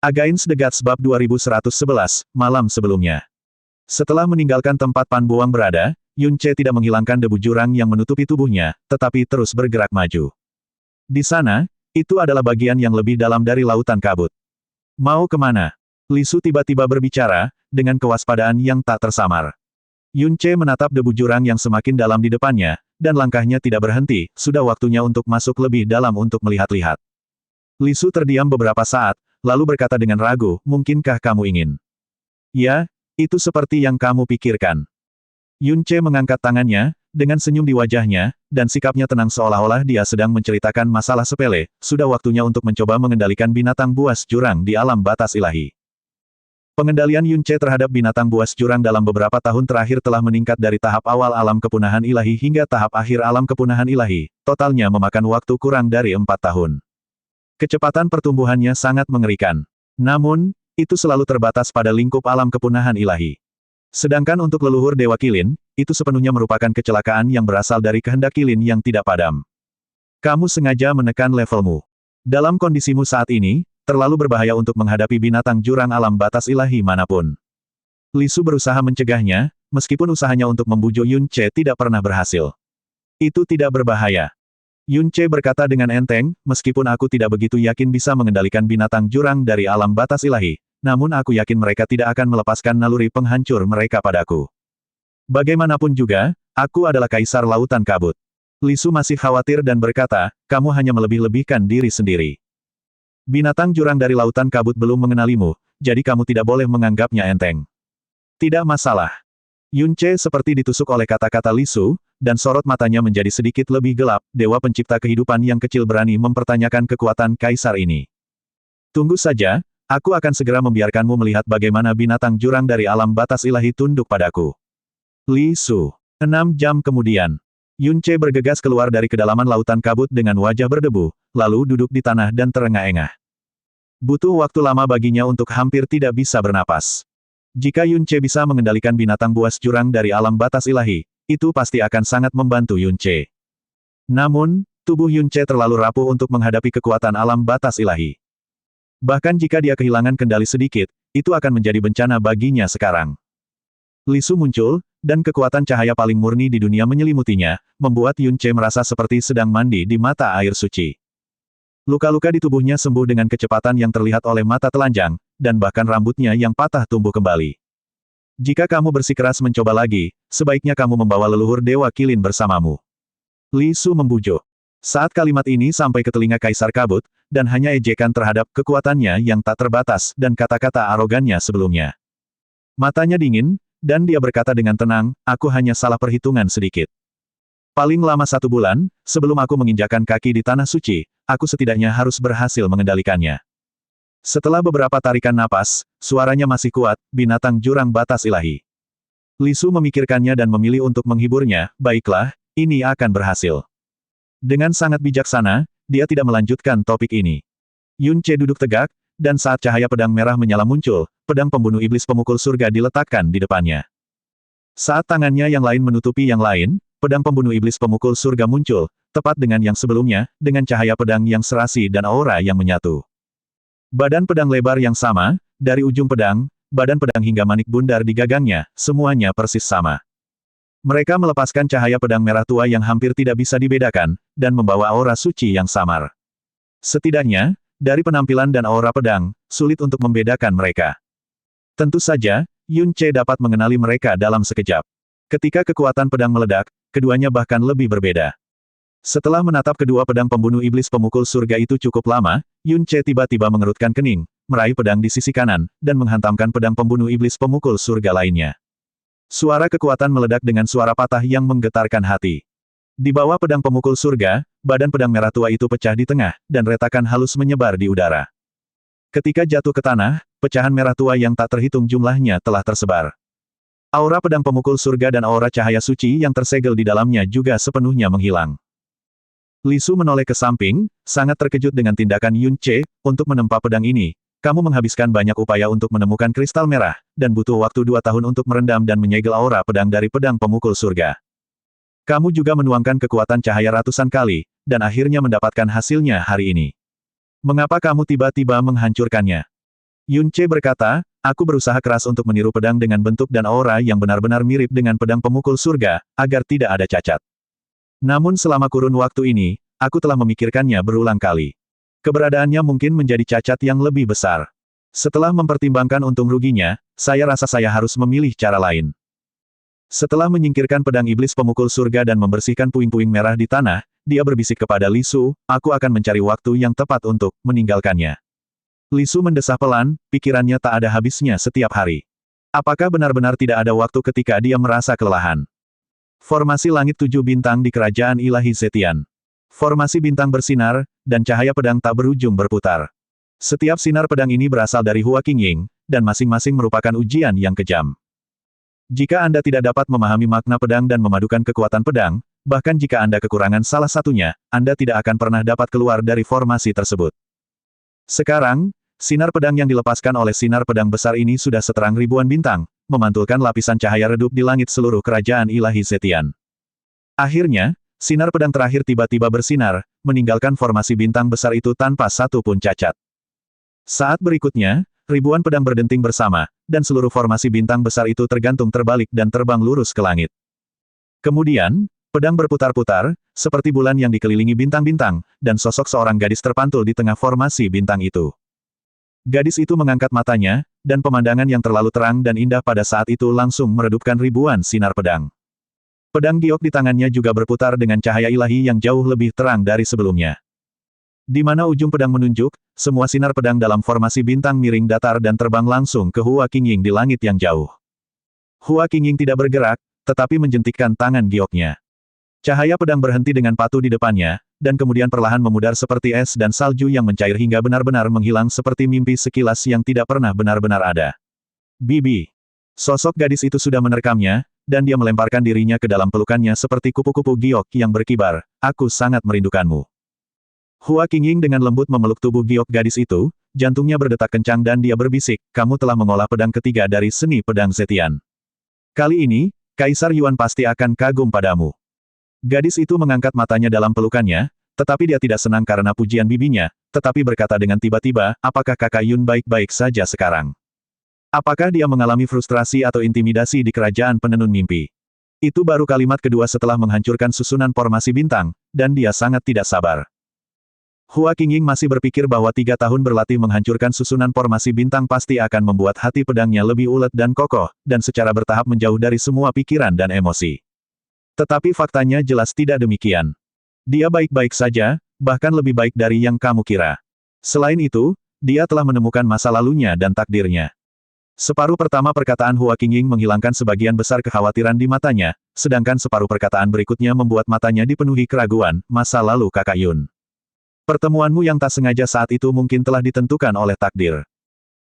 Against the Gods bab 2111, malam sebelumnya. Setelah meninggalkan tempat Pan Boang berada, Yun Ce tidak menghilangkan debu jurang yang menutupi tubuhnya, tetapi terus bergerak maju. Di sana, itu adalah bagian yang lebih dalam dari lautan kabut. Mau kemana? Li Su tiba-tiba berbicara, dengan kewaspadaan yang tak tersamar. Yun Ce menatap debu jurang yang semakin dalam di depannya, dan langkahnya tidak berhenti, sudah waktunya untuk masuk lebih dalam untuk melihat-lihat. Li Su terdiam beberapa saat, lalu berkata dengan ragu, mungkinkah kamu ingin? Ya, itu seperti yang kamu pikirkan. Yun Ce mengangkat tangannya, dengan senyum di wajahnya, dan sikapnya tenang seolah-olah dia sedang menceritakan masalah sepele, sudah waktunya untuk mencoba mengendalikan binatang buas jurang di alam batas ilahi. Pengendalian Yun Ce terhadap binatang buas jurang dalam beberapa tahun terakhir telah meningkat dari tahap awal alam kepunahan ilahi hingga tahap akhir alam kepunahan ilahi, totalnya memakan waktu kurang dari 4 tahun. Kecepatan pertumbuhannya sangat mengerikan. Namun, itu selalu terbatas pada lingkup alam kepunahan ilahi. Sedangkan untuk leluhur Dewa Kilin, itu sepenuhnya merupakan kecelakaan yang berasal dari kehendak Kilin yang tidak padam. Kamu sengaja menekan levelmu. Dalam kondisimu saat ini, terlalu berbahaya untuk menghadapi binatang jurang alam batas ilahi manapun. Li Su berusaha mencegahnya, meskipun usahanya untuk membujuk Yun Ce tidak pernah berhasil. Itu tidak berbahaya. Yun Ce berkata dengan enteng, meskipun aku tidak begitu yakin bisa mengendalikan binatang jurang dari alam batas ilahi, namun aku yakin mereka tidak akan melepaskan naluri penghancur mereka padaku. Bagaimanapun juga, aku adalah Kaisar Lautan Kabut. Li Su masih khawatir dan berkata, kamu hanya melebih-lebihkan diri sendiri. Binatang jurang dari Lautan Kabut belum mengenalimu, jadi kamu tidak boleh menganggapnya enteng. Tidak masalah. Yun Ce seperti ditusuk oleh kata-kata Li Su, dan sorot matanya menjadi sedikit lebih gelap, dewa pencipta kehidupan yang kecil berani mempertanyakan kekuatan Kaisar ini. Tunggu saja, aku akan segera membiarkanmu melihat bagaimana binatang jurang dari alam batas ilahi tunduk padaku. Li Su. 6 jam kemudian. Yun Ce bergegas keluar dari kedalaman Lautan Kabut dengan wajah berdebu, lalu duduk di tanah dan terengah-engah. Butuh waktu lama baginya untuk hampir tidak bisa bernapas. Jika Yun Ce bisa mengendalikan binatang buas jurang dari alam batas ilahi, itu pasti akan sangat membantu Yun Ce. Namun, tubuh Yun Ce terlalu rapuh untuk menghadapi kekuatan alam batas ilahi. Bahkan jika dia kehilangan kendali sedikit, itu akan menjadi bencana baginya sekarang. Li Su muncul, dan kekuatan cahaya paling murni di dunia menyelimutinya, membuat Yun Ce merasa seperti sedang mandi di mata air suci. Luka-luka di tubuhnya sembuh dengan kecepatan yang terlihat oleh mata telanjang, dan bahkan rambutnya yang patah tumbuh kembali. Jika kamu bersikeras mencoba lagi, sebaiknya kamu membawa leluhur Dewa Kilin bersamamu. Li Su membujuk. Saat kalimat ini sampai ke telinga Kaisar Kabut, dan hanya ejekan terhadap kekuatannya yang tak terbatas dan kata-kata arogannya sebelumnya. Matanya dingin, dan dia berkata dengan tenang, aku hanya salah perhitungan sedikit. Paling lama 1 bulan, sebelum aku menginjakkan kaki di Tanah Suci, aku setidaknya harus berhasil mengendalikannya. Setelah beberapa tarikan napas, suaranya masih kuat, binatang jurang batas ilahi. Li Su memikirkannya dan memilih untuk menghiburnya, baiklah, ini akan berhasil. Dengan sangat bijaksana, dia tidak melanjutkan topik ini. Yun Ce duduk tegak, dan saat cahaya pedang merah menyala muncul, pedang pembunuh iblis pemukul surga diletakkan di depannya. Saat tangannya yang lain menutupi yang lain, pedang pembunuh iblis pemukul surga muncul, tepat dengan yang sebelumnya, dengan cahaya pedang yang serasi dan aura yang menyatu. Badan pedang lebar yang sama, dari ujung pedang, badan pedang hingga manik bundar di gagangnya, semuanya persis sama. Mereka melepaskan cahaya pedang merah tua yang hampir tidak bisa dibedakan, dan membawa aura suci yang samar. Setidaknya, dari penampilan dan aura pedang, sulit untuk membedakan mereka. Tentu saja, Yun Ce dapat mengenali mereka dalam sekejap. Ketika kekuatan pedang meledak, keduanya bahkan lebih berbeda. Setelah menatap kedua pedang pembunuh iblis pemukul surga itu cukup lama, Yun Ce tiba-tiba mengerutkan kening, meraih pedang di sisi kanan, dan menghantamkan pedang pembunuh iblis pemukul surga lainnya. Suara kekuatan meledak dengan suara patah yang menggetarkan hati. Di bawah pedang pemukul surga, badan pedang merah tua itu pecah di tengah, dan retakan halus menyebar di udara. Ketika jatuh ke tanah, pecahan merah tua yang tak terhitung jumlahnya telah tersebar. Aura pedang pemukul surga dan aura cahaya suci yang tersegel di dalamnya juga sepenuhnya menghilang. Li Su menoleh ke samping, sangat terkejut dengan tindakan Yun Ce, untuk menempa pedang ini. Kamu menghabiskan banyak upaya untuk menemukan kristal merah, dan butuh waktu 2 tahun untuk merendam dan menyegel aura pedang dari pedang pemukul surga. Kamu juga menuangkan kekuatan cahaya ratusan kali, dan akhirnya mendapatkan hasilnya hari ini. Mengapa kamu tiba-tiba menghancurkannya? Yun Ce berkata, aku berusaha keras untuk meniru pedang dengan bentuk dan aura yang benar-benar mirip dengan pedang pemukul surga, agar tidak ada cacat. Namun selama kurun waktu ini, aku telah memikirkannya berulang kali. Keberadaannya mungkin menjadi cacat yang lebih besar. Setelah mempertimbangkan untung ruginya, saya rasa saya harus memilih cara lain. Setelah menyingkirkan pedang iblis pemukul surga dan membersihkan puing-puing merah di tanah, dia berbisik kepada Li Su, aku akan mencari waktu yang tepat untuk meninggalkannya. Li Su mendesah pelan, pikirannya tak ada habisnya setiap hari. Apakah benar-benar tidak ada waktu ketika dia merasa kelelahan? Formasi langit 7 bintang di kerajaan ilahi Zetian. Formasi bintang bersinar, dan cahaya pedang tak berujung berputar. Setiap sinar pedang ini berasal dari Hua Qingying, dan masing-masing merupakan ujian yang kejam. Jika Anda tidak dapat memahami makna pedang dan memadukan kekuatan pedang, bahkan jika Anda kekurangan salah satunya, Anda tidak akan pernah dapat keluar dari formasi tersebut. Sekarang, sinar pedang yang dilepaskan oleh sinar pedang besar ini sudah seterang ribuan bintang, memantulkan lapisan cahaya redup di langit seluruh kerajaan ilahi Zetian. Akhirnya, sinar pedang terakhir tiba-tiba bersinar, meninggalkan formasi bintang besar itu tanpa satu pun cacat. Saat berikutnya, ribuan pedang berdenting bersama, dan seluruh formasi bintang besar itu tergantung terbalik dan terbang lurus ke langit. Kemudian, pedang berputar-putar, seperti bulan yang dikelilingi bintang-bintang, dan sosok seorang gadis terpantul di tengah formasi bintang itu. Gadis itu mengangkat matanya, dan pemandangan yang terlalu terang dan indah pada saat itu langsung meredupkan ribuan sinar pedang. Pedang giok di tangannya juga berputar dengan cahaya ilahi yang jauh lebih terang dari sebelumnya. Di mana ujung pedang menunjuk, semua sinar pedang dalam formasi bintang miring datar dan terbang langsung ke Hua Qingying di langit yang jauh. Hua Qingying tidak bergerak, tetapi menjentikkan tangan gioknya. Cahaya pedang berhenti dengan patuh di depannya, dan kemudian perlahan memudar seperti es dan salju yang mencair hingga benar-benar menghilang seperti mimpi sekilas yang tidak pernah benar-benar ada. Bibi. Sosok gadis itu sudah menerkamnya, dan dia melemparkan dirinya ke dalam pelukannya seperti kupu-kupu giok yang berkibar. Aku sangat merindukanmu. Hua Qingying dengan lembut memeluk tubuh giok gadis itu, jantungnya berdetak kencang dan dia berbisik, kamu telah mengolah pedang ketiga dari seni pedang Zetian. Kali ini, Kaisar Yuan pasti akan kagum padamu. Gadis itu mengangkat matanya dalam pelukannya, tetapi dia tidak senang karena pujian bibinya, tetapi berkata dengan tiba-tiba, apakah kakak Yun baik-baik saja sekarang? Apakah dia mengalami frustrasi atau intimidasi di kerajaan penenun mimpi? Itu baru kalimat kedua setelah menghancurkan susunan formasi bintang, dan dia sangat tidak sabar. Hua Qingying masih berpikir bahwa 3 tahun berlatih menghancurkan susunan formasi bintang pasti akan membuat hati pedangnya lebih ulet dan kokoh, dan secara bertahap menjauh dari semua pikiran dan emosi. Tetapi faktanya jelas tidak demikian. Dia baik-baik saja, bahkan lebih baik dari yang kamu kira. Selain itu, dia telah menemukan masa lalunya dan takdirnya. Separuh pertama perkataan Hua Qingying menghilangkan sebagian besar kekhawatiran di matanya, sedangkan separuh perkataan berikutnya membuat matanya dipenuhi keraguan, masa lalu kakak Yun. Pertemuanmu yang tak sengaja saat itu mungkin telah ditentukan oleh takdir.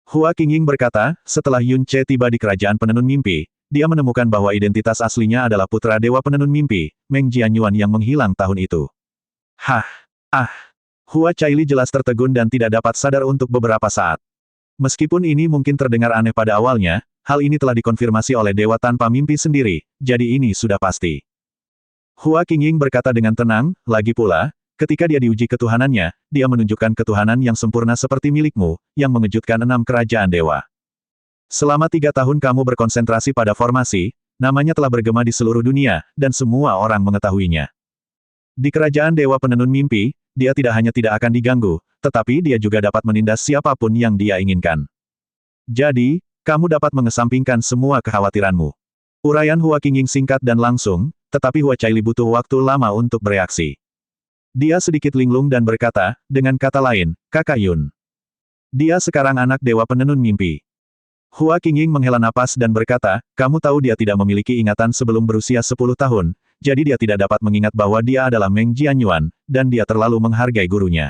Hua Qingying berkata, setelah Yun Ce tiba di kerajaan penenun mimpi, dia menemukan bahwa identitas aslinya adalah putra dewa penenun mimpi, Meng Jianyuan yang menghilang tahun itu. Hua Caili jelas tertegun dan tidak dapat sadar untuk beberapa saat. Meskipun ini mungkin terdengar aneh pada awalnya, hal ini telah dikonfirmasi oleh dewa tanpa mimpi sendiri, jadi ini sudah pasti. Hua Qingying berkata dengan tenang, lagi pula, ketika dia diuji ketuhanannya, dia menunjukkan ketuhanan yang sempurna seperti milikmu, yang mengejutkan 6 kerajaan dewa. Selama 3 tahun kamu berkonsentrasi pada formasi, namanya telah bergema di seluruh dunia, dan semua orang mengetahuinya. Di kerajaan dewa penenun mimpi, dia tidak hanya tidak akan diganggu, tetapi dia juga dapat menindas siapapun yang dia inginkan. Jadi, kamu dapat mengesampingkan semua kekhawatiranmu. Uraian Hua Qingying singkat dan langsung, tetapi Hua Caili butuh waktu lama untuk bereaksi. Dia sedikit linglung dan berkata, dengan kata lain, kakak Yun. Dia sekarang anak dewa penenun mimpi. Hua Qingying menghela napas dan berkata, kamu tahu dia tidak memiliki ingatan sebelum berusia 10 tahun, jadi dia tidak dapat mengingat bahwa dia adalah Meng Jianyuan, dan dia terlalu menghargai gurunya.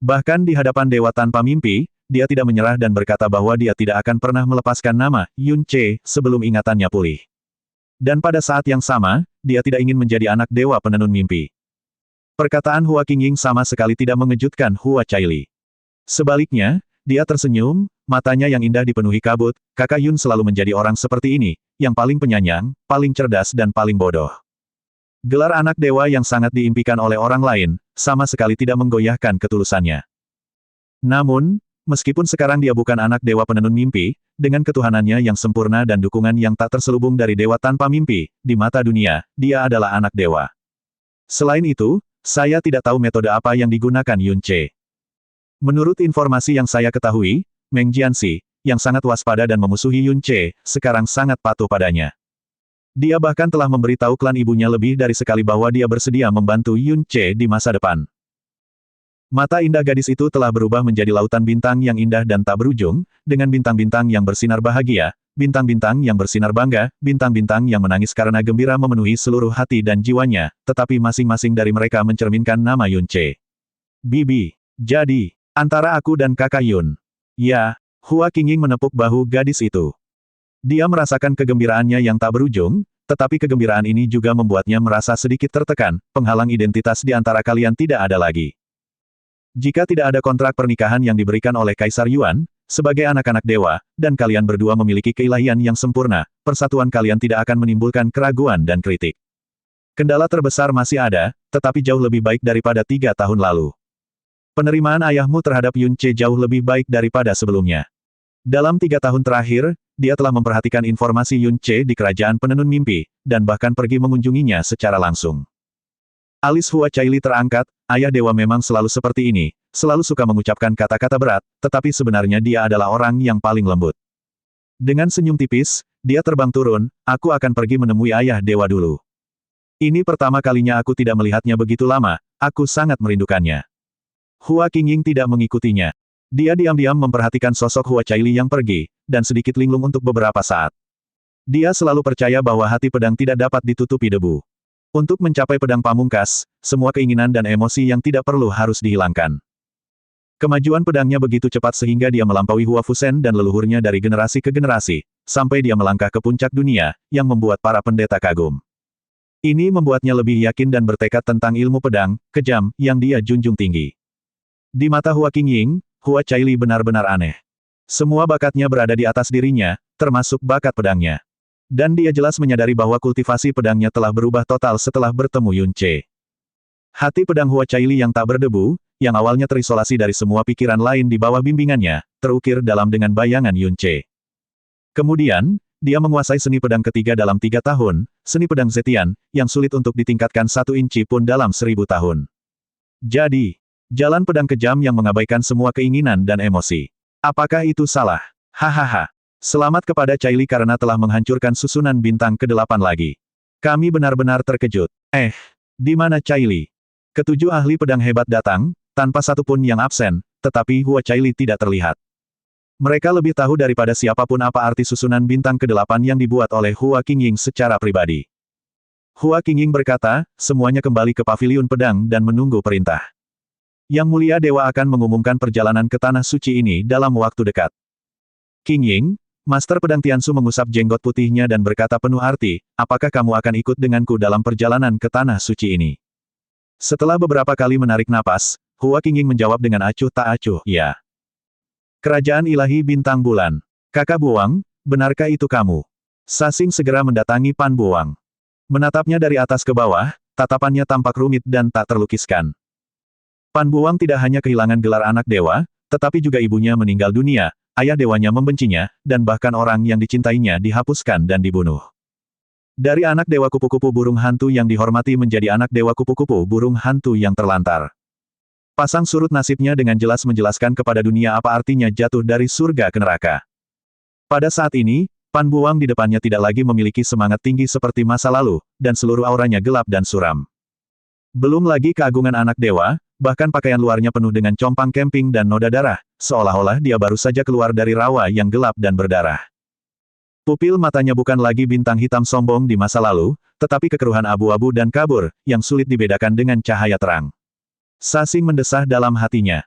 Bahkan di hadapan dewa tanpa mimpi, dia tidak menyerah dan berkata bahwa dia tidak akan pernah melepaskan nama Yun Ce sebelum ingatannya pulih. Dan pada saat yang sama, dia tidak ingin menjadi anak dewa penenun mimpi. Perkataan Hua Qingying sama sekali tidak mengejutkan Hua Caili. Sebaliknya, dia tersenyum, matanya yang indah dipenuhi kabut, kakak Yun selalu menjadi orang seperti ini, yang paling penyayang, paling cerdas dan paling bodoh. Gelar anak dewa yang sangat diimpikan oleh orang lain, sama sekali tidak menggoyahkan ketulusannya. Namun, Meskipun sekarang dia bukan anak dewa penenun mimpi, dengan ketuhanannya yang sempurna dan dukungan yang tak terselubung dari dewa tanpa mimpi, di mata dunia, dia adalah anak dewa. Selain itu, saya tidak tahu metode apa yang digunakan Yun Che. Menurut informasi yang saya ketahui, Meng Jianxi, yang sangat waspada dan memusuhi Yun Che, sekarang sangat patuh padanya. Dia bahkan telah memberitahu klan ibunya lebih dari sekali bahwa dia bersedia membantu Yun Che di masa depan. Mata indah gadis itu telah berubah menjadi lautan bintang yang indah dan tak berujung, dengan bintang-bintang yang bersinar bahagia, bintang-bintang yang bersinar bangga, bintang-bintang yang menangis karena gembira memenuhi seluruh hati dan jiwanya, tetapi masing-masing dari mereka mencerminkan nama Yun Che. Bibi. Jadi, antara aku dan kakak Yun. Ya, Hua Qingying menepuk bahu gadis itu. Dia merasakan kegembiraannya yang tak berujung, tetapi kegembiraan ini juga membuatnya merasa sedikit tertekan, penghalang identitas di antara kalian tidak ada lagi. Jika tidak ada kontrak pernikahan yang diberikan oleh Kaisar Yuan, sebagai anak-anak dewa, dan kalian berdua memiliki keilahian yang sempurna, persatuan kalian tidak akan menimbulkan keraguan dan kritik. Kendala terbesar masih ada, tetapi jauh lebih baik daripada 3 tahun lalu. Penerimaan ayahmu terhadap Yun Che jauh lebih baik daripada sebelumnya. Dalam 3 tahun terakhir, dia telah memperhatikan informasi Yun Che di kerajaan penenun mimpi, dan bahkan pergi mengunjunginya secara langsung. Alis Hua Caili terangkat, ayah dewa memang selalu seperti ini, selalu suka mengucapkan kata-kata berat, tetapi sebenarnya dia adalah orang yang paling lembut. Dengan senyum tipis, dia terbang turun, aku akan pergi menemui ayah dewa dulu. Ini pertama kalinya aku tidak melihatnya begitu lama, aku sangat merindukannya. Hua Qingying tidak mengikutinya. Dia diam-diam memperhatikan sosok Hua Caili yang pergi, dan sedikit linglung untuk beberapa saat. Dia selalu percaya bahwa hati pedang tidak dapat ditutupi debu. Untuk mencapai pedang pamungkas, semua keinginan dan emosi yang tidak perlu harus dihilangkan. Kemajuan pedangnya begitu cepat sehingga dia melampaui Hua Fusen dan leluhurnya dari generasi ke generasi, sampai dia melangkah ke puncak dunia, yang membuat para pendeta kagum. Ini membuatnya lebih yakin dan bertekad tentang ilmu pedang, kejam, yang dia junjung tinggi. Di mata Hua Qingying, Hua Caili benar-benar aneh. Semua bakatnya berada di atas dirinya, termasuk bakat pedangnya. Dan dia jelas menyadari bahwa kultivasi pedangnya telah berubah total setelah bertemu Yun Che. Hati pedang Hua Caili yang tak berdebu, yang awalnya terisolasi dari semua pikiran lain di bawah bimbingannya, terukir dalam dengan bayangan Yun Che. Kemudian, dia menguasai seni pedang ketiga dalam 3 tahun, seni pedang Zetian, yang sulit untuk ditingkatkan 1 inci pun dalam 1000 tahun. Jadi, jalan pedang kejam yang mengabaikan semua keinginan dan emosi. Apakah itu salah? Hahaha. Selamat kepada Caili karena telah menghancurkan susunan bintang ke-8 lagi. Kami benar-benar terkejut. Di mana Caili? Ketujuh ahli pedang hebat datang, tanpa satu pun yang absen, tetapi Hua Caili tidak terlihat. Mereka lebih tahu daripada siapapun apa arti susunan bintang ke-8 yang dibuat oleh Hua Qingying secara pribadi. Hua Qingying berkata, semuanya kembali ke paviliun pedang dan menunggu perintah. Yang Mulia Dewa akan mengumumkan perjalanan ke Tanah Suci ini dalam waktu dekat. Qingying, Master Pedang Tiansu mengusap jenggot putihnya dan berkata penuh arti, apakah kamu akan ikut denganku dalam perjalanan ke Tanah Suci ini? Setelah beberapa kali menarik napas, Hua Qingying menjawab dengan acuh tak acuh, ya. Kerajaan Ilahi Bintang Bulan. Kakak Buang, benarkah itu kamu? Sasing segera mendatangi Pan Buang. Menatapnya dari atas ke bawah, tatapannya tampak rumit dan tak terlukiskan. Pan Buang tidak hanya kehilangan gelar anak dewa, tetapi juga ibunya meninggal dunia, ayah dewanya membencinya, dan bahkan orang yang dicintainya dihapuskan dan dibunuh. Dari anak dewa kupu-kupu burung hantu yang dihormati menjadi anak dewa kupu-kupu burung hantu yang terlantar. Pasang surut nasibnya dengan jelas menjelaskan kepada dunia apa artinya jatuh dari surga ke neraka. Pada saat ini, Pan Buang di depannya tidak lagi memiliki semangat tinggi seperti masa lalu, dan seluruh auranya gelap dan suram. Belum lagi keagungan anak dewa, bahkan pakaian luarnya penuh dengan compang camping dan noda darah, seolah-olah dia baru saja keluar dari rawa yang gelap dan berdarah. Pupil matanya bukan lagi bintang hitam sombong di masa lalu, tetapi kekeruhan abu-abu dan kabur, yang sulit dibedakan dengan cahaya terang. Sasing mendesah dalam hatinya.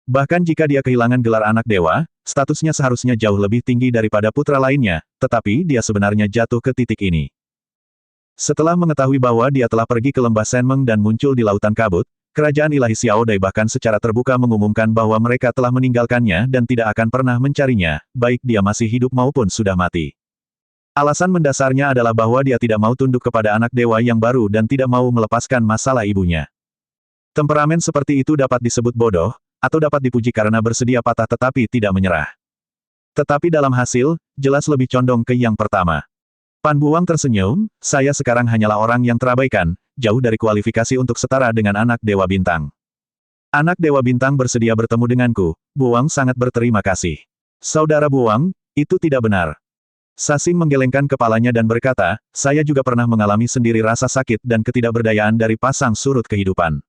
Bahkan jika dia kehilangan gelar anak dewa, statusnya seharusnya jauh lebih tinggi daripada putra lainnya, tetapi dia sebenarnya jatuh ke titik ini. Setelah mengetahui bahwa dia telah pergi ke lembah Senmeng dan muncul di lautan kabut, Kerajaan Ilahi Xiao Dai bahkan secara terbuka mengumumkan bahwa mereka telah meninggalkannya dan tidak akan pernah mencarinya, baik dia masih hidup maupun sudah mati. Alasan mendasarnya adalah bahwa dia tidak mau tunduk kepada anak dewa yang baru dan tidak mau melepaskan masalah ibunya. Temperamen seperti itu dapat disebut bodoh, atau dapat dipuji karena bersedia patah tetapi tidak menyerah. Tetapi dalam hasil, jelas lebih condong ke yang pertama. Pan Buwang tersenyum, saya sekarang hanyalah orang yang terabaikan, jauh dari kualifikasi untuk setara dengan anak Dewa Bintang. Anak Dewa Bintang bersedia bertemu denganku, Buwang sangat berterima kasih. Saudara Buwang, itu tidak benar. Sasing menggelengkan kepalanya dan berkata, saya juga pernah mengalami sendiri rasa sakit dan ketidakberdayaan dari pasang surut kehidupan.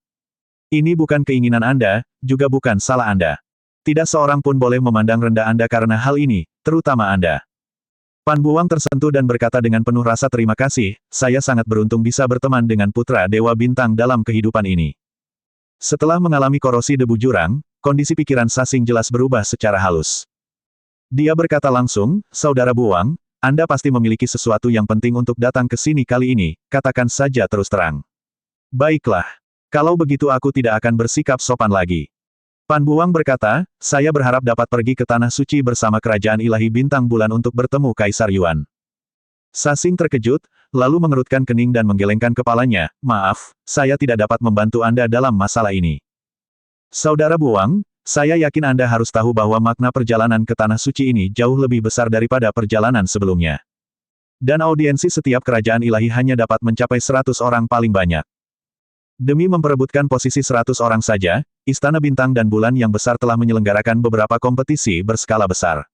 Ini bukan keinginan Anda, juga bukan salah Anda. Tidak seorang pun boleh memandang rendah Anda karena hal ini, terutama Anda. Pan Buwang tersentuh dan berkata dengan penuh rasa terima kasih, saya sangat beruntung bisa berteman dengan putra Dewa Bintang dalam kehidupan ini. Setelah mengalami korosi debu jurang, kondisi pikiran Sasing jelas berubah secara halus. Dia berkata langsung, Saudara Buwang, Anda pasti memiliki sesuatu yang penting untuk datang ke sini kali ini, katakan saja terus terang. Baiklah. Kalau begitu aku tidak akan bersikap sopan lagi. Pan Buwang berkata, saya berharap dapat pergi ke Tanah Suci bersama Kerajaan Ilahi Bintang Bulan untuk bertemu Kaisar Yuan. Sasing terkejut, lalu mengerutkan kening dan menggelengkan kepalanya, maaf, saya tidak dapat membantu Anda dalam masalah ini. Saudara Buwang, saya yakin Anda harus tahu bahwa makna perjalanan ke Tanah Suci ini jauh lebih besar daripada perjalanan sebelumnya. Dan audiensi setiap kerajaan ilahi hanya dapat mencapai 100 orang paling banyak. Demi memperebutkan posisi 100 orang saja, Istana Bintang dan Bulan yang besar telah menyelenggarakan beberapa kompetisi berskala besar.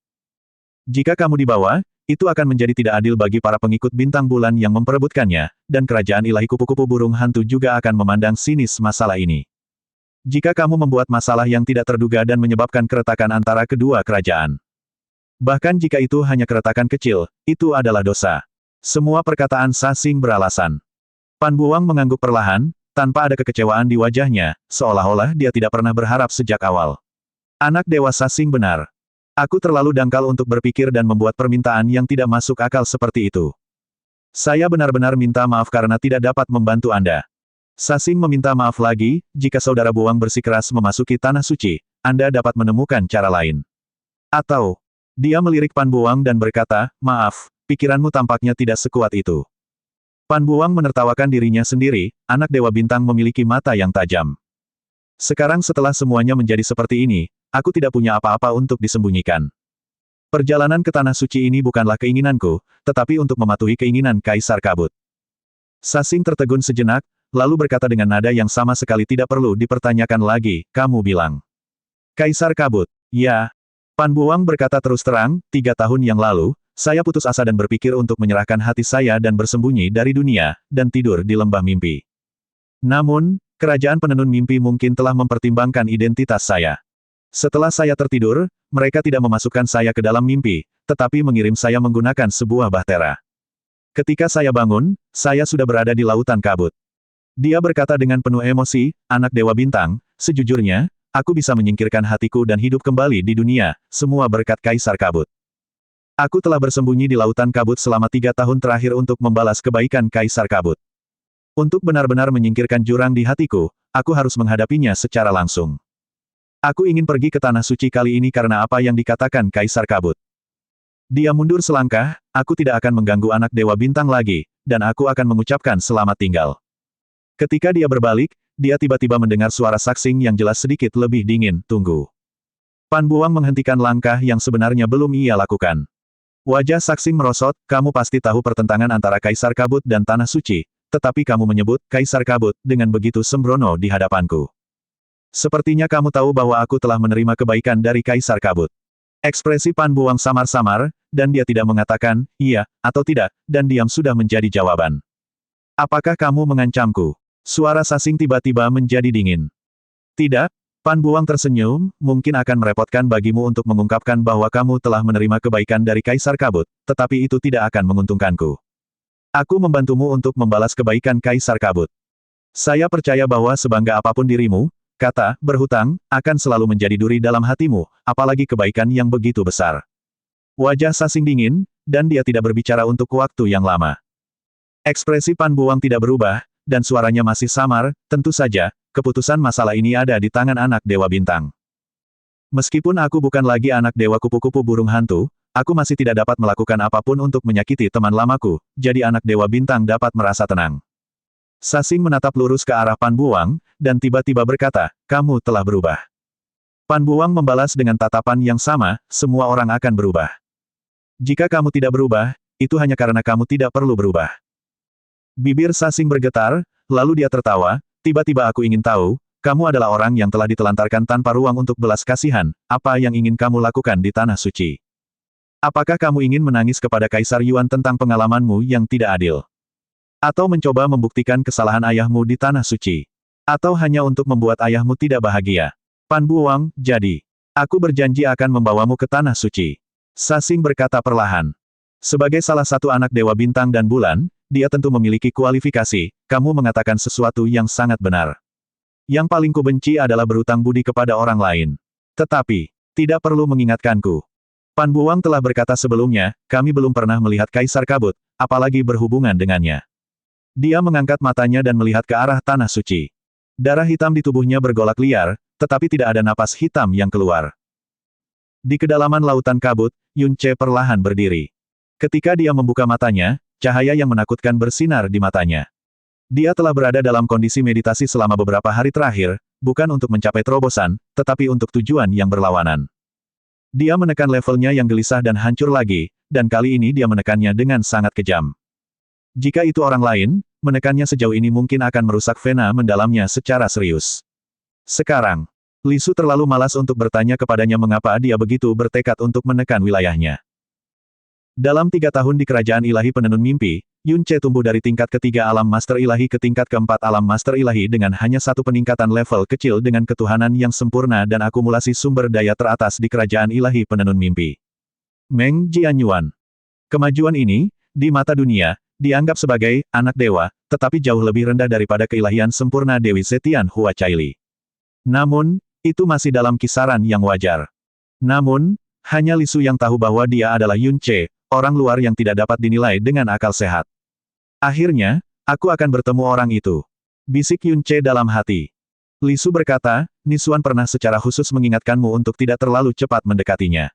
Jika kamu dibawa, itu akan menjadi tidak adil bagi para pengikut Bintang Bulan yang memperebutkannya, dan kerajaan ilahi kupu-kupu burung hantu juga akan memandang sinis masalah ini. Jika kamu membuat masalah yang tidak terduga dan menyebabkan keretakan antara kedua kerajaan. Bahkan jika itu hanya keretakan kecil, itu adalah dosa. Semua perkataan Sasing beralasan. Pan Buwang mengangguk perlahan, tanpa ada kekecewaan di wajahnya, seolah-olah dia tidak pernah berharap sejak awal. Anak Dewa Sasing benar. Aku terlalu dangkal untuk berpikir dan membuat permintaan yang tidak masuk akal seperti itu. Saya benar-benar minta maaf karena tidak dapat membantu Anda. Sasing meminta maaf lagi, jika Saudara Buwang bersikeras memasuki Tanah Suci, Anda dapat menemukan cara lain. Atau, dia melirik Pan Buwang dan berkata, maaf, pikiranmu tampaknya tidak sekuat itu. Pan Buwang menertawakan dirinya sendiri, anak Dewa Bintang memiliki mata yang tajam. Sekarang setelah semuanya menjadi seperti ini, aku tidak punya apa-apa untuk disembunyikan. Perjalanan ke Tanah Suci ini bukanlah keinginanku, tetapi untuk mematuhi keinginan Kaisar Kabut. Sasing tertegun sejenak, lalu berkata dengan nada yang sama sekali tidak perlu dipertanyakan lagi, kamu bilang. Kaisar Kabut, ya. Pan Buwang berkata terus terang, 3 tahun yang lalu, saya putus asa dan berpikir untuk menyerahkan hati saya dan bersembunyi dari dunia, dan tidur di lembah mimpi. Namun, kerajaan penenun mimpi mungkin telah mempertimbangkan identitas saya. Setelah saya tertidur, mereka tidak memasukkan saya ke dalam mimpi, tetapi mengirim saya menggunakan sebuah bahtera. Ketika saya bangun, saya sudah berada di Lautan Kabut. Dia berkata dengan penuh emosi, anak Dewa Bintang, sejujurnya, aku bisa menyingkirkan hatiku dan hidup kembali di dunia, semua berkat Kaisar Kabut. Aku telah bersembunyi di Lautan Kabut selama 3 tahun terakhir untuk membalas kebaikan Kaisar Kabut. Untuk benar-benar menyingkirkan jurang di hatiku, aku harus menghadapinya secara langsung. Aku ingin pergi ke Tanah Suci kali ini karena apa yang dikatakan Kaisar Kabut. Dia mundur selangkah, aku tidak akan mengganggu anak Dewa Bintang lagi, dan aku akan mengucapkan selamat tinggal. Ketika dia berbalik, dia tiba-tiba mendengar suara Sasing yang jelas sedikit lebih dingin, tunggu. Pan Buwang menghentikan langkah yang sebenarnya belum ia lakukan. Wajah Sasing merosot, kamu pasti tahu pertentangan antara Kaisar Kabut dan Tanah Suci, tetapi kamu menyebut Kaisar Kabut dengan begitu sembrono di hadapanku. Sepertinya kamu tahu bahwa aku telah menerima kebaikan dari Kaisar Kabut. Ekspresi Pan Buwang samar-samar, dan dia tidak mengatakan, iya, atau tidak, dan diam sudah menjadi jawaban. Apakah kamu mengancamku? Suara Sasing tiba-tiba menjadi dingin. Tidak, Pan Buwang tersenyum, mungkin akan merepotkan bagimu untuk mengungkapkan bahwa kamu telah menerima kebaikan dari Kaisar Kabut, tetapi itu tidak akan menguntungkanku. Aku membantumu untuk membalas kebaikan Kaisar Kabut. Saya percaya bahwa sebangga apapun dirimu, kata, berhutang, akan selalu menjadi duri dalam hatimu, apalagi kebaikan yang begitu besar. Wajah Sasing dingin, dan dia tidak berbicara untuk waktu yang lama. Ekspresi Pan Buwang tidak berubah, dan suaranya masih samar, tentu saja, keputusan masalah ini ada di tangan anak Dewa Bintang. Meskipun aku bukan lagi anak Dewa Kupu-Kupu Burung Hantu, aku masih tidak dapat melakukan apapun untuk menyakiti teman lamaku, jadi anak Dewa Bintang dapat merasa tenang. Sasing menatap lurus ke arah Pan Buwang, dan tiba-tiba berkata, kamu telah berubah. Pan Buwang membalas dengan tatapan yang sama, semua orang akan berubah. Jika kamu tidak berubah, itu hanya karena kamu tidak perlu berubah. Bibir Sasing bergetar, lalu dia tertawa, tiba-tiba aku ingin tahu, kamu adalah orang yang telah ditelantarkan tanpa ruang untuk belas kasihan, apa yang ingin kamu lakukan di Tanah Suci? Apakah kamu ingin menangis kepada Kaisar Yuan tentang pengalamanmu yang tidak adil? Atau mencoba membuktikan kesalahan ayahmu di Tanah Suci? Atau hanya untuk membuat ayahmu tidak bahagia? Pan Buwang, jadi, aku berjanji akan membawamu ke Tanah Suci. Sasing berkata perlahan. Sebagai salah satu anak Dewa Bintang dan Bulan, dia tentu memiliki kualifikasi, kamu mengatakan sesuatu yang sangat benar. Yang paling kubenci adalah berutang budi kepada orang lain. Tetapi, tidak perlu mengingatkanku. Pan Buwang telah berkata sebelumnya, kami belum pernah melihat Kaisar Kabut, apalagi berhubungan dengannya. Dia mengangkat matanya dan melihat ke arah Tanah Suci. Darah hitam di tubuhnya bergolak liar, tetapi tidak ada napas hitam yang keluar. Di kedalaman lautan kabut, Yun Ce perlahan berdiri. Ketika dia membuka matanya, cahaya yang menakutkan bersinar di matanya. Dia telah berada dalam kondisi meditasi selama beberapa hari terakhir, bukan untuk mencapai terobosan, tetapi untuk tujuan yang berlawanan. Dia menekan levelnya yang gelisah dan hancur lagi, dan kali ini dia menekannya dengan sangat kejam. Jika itu orang lain, menekannya sejauh ini mungkin akan merusak vena mendalamnya secara serius. Sekarang, Li Su terlalu malas untuk bertanya kepadanya mengapa dia begitu bertekad untuk menekan wilayahnya. Dalam 3 tahun di Kerajaan Ilahi Penenun Mimpi, Yun Ce tumbuh dari tingkat ketiga alam Master Ilahi ke tingkat keempat alam Master Ilahi dengan hanya satu peningkatan level kecil dengan ketuhanan yang sempurna dan akumulasi sumber daya teratas di Kerajaan Ilahi Penenun Mimpi. Meng Jianyuan. Kemajuan ini, di mata dunia, dianggap sebagai anak dewa, tetapi jauh lebih rendah daripada keilahian sempurna Dewi Zetian Hua Caili. Namun, itu masih dalam kisaran yang wajar. Namun, hanya Li Su yang tahu bahwa dia adalah Yun Ce, orang luar yang tidak dapat dinilai dengan akal sehat. Akhirnya, aku akan bertemu orang itu. Bisik Yun Ce dalam hati. Li Su berkata, Nisuan pernah secara khusus mengingatkanmu untuk tidak terlalu cepat mendekatinya.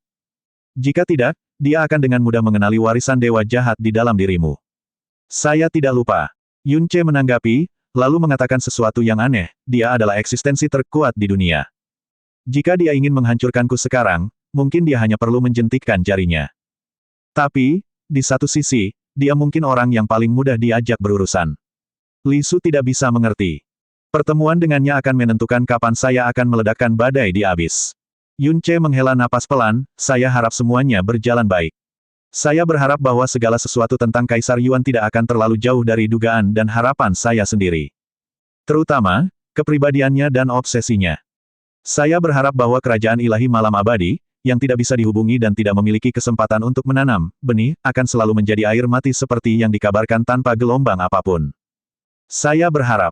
Jika tidak, dia akan dengan mudah mengenali warisan dewa jahat di dalam dirimu. Saya tidak lupa. Yun Ce menanggapi, lalu mengatakan sesuatu yang aneh, dia adalah eksistensi terkuat di dunia. Jika dia ingin menghancurkanku sekarang, mungkin dia hanya perlu menjentikkan jarinya. Tapi, di satu sisi, dia mungkin orang yang paling mudah diajak berurusan. Li Su tidak bisa mengerti. Pertemuan dengannya akan menentukan kapan saya akan meledakkan badai di abis. Yun Ce menghela napas pelan, saya harap semuanya berjalan baik. Saya berharap bahwa segala sesuatu tentang Kaisar Yuan tidak akan terlalu jauh dari dugaan dan harapan saya sendiri. Terutama, kepribadiannya dan obsesinya. Saya berharap bahwa kerajaan ilahi malam abadi, yang tidak bisa dihubungi dan tidak memiliki kesempatan untuk menanam benih, akan selalu menjadi air mati seperti yang dikabarkan tanpa gelombang apapun. Saya berharap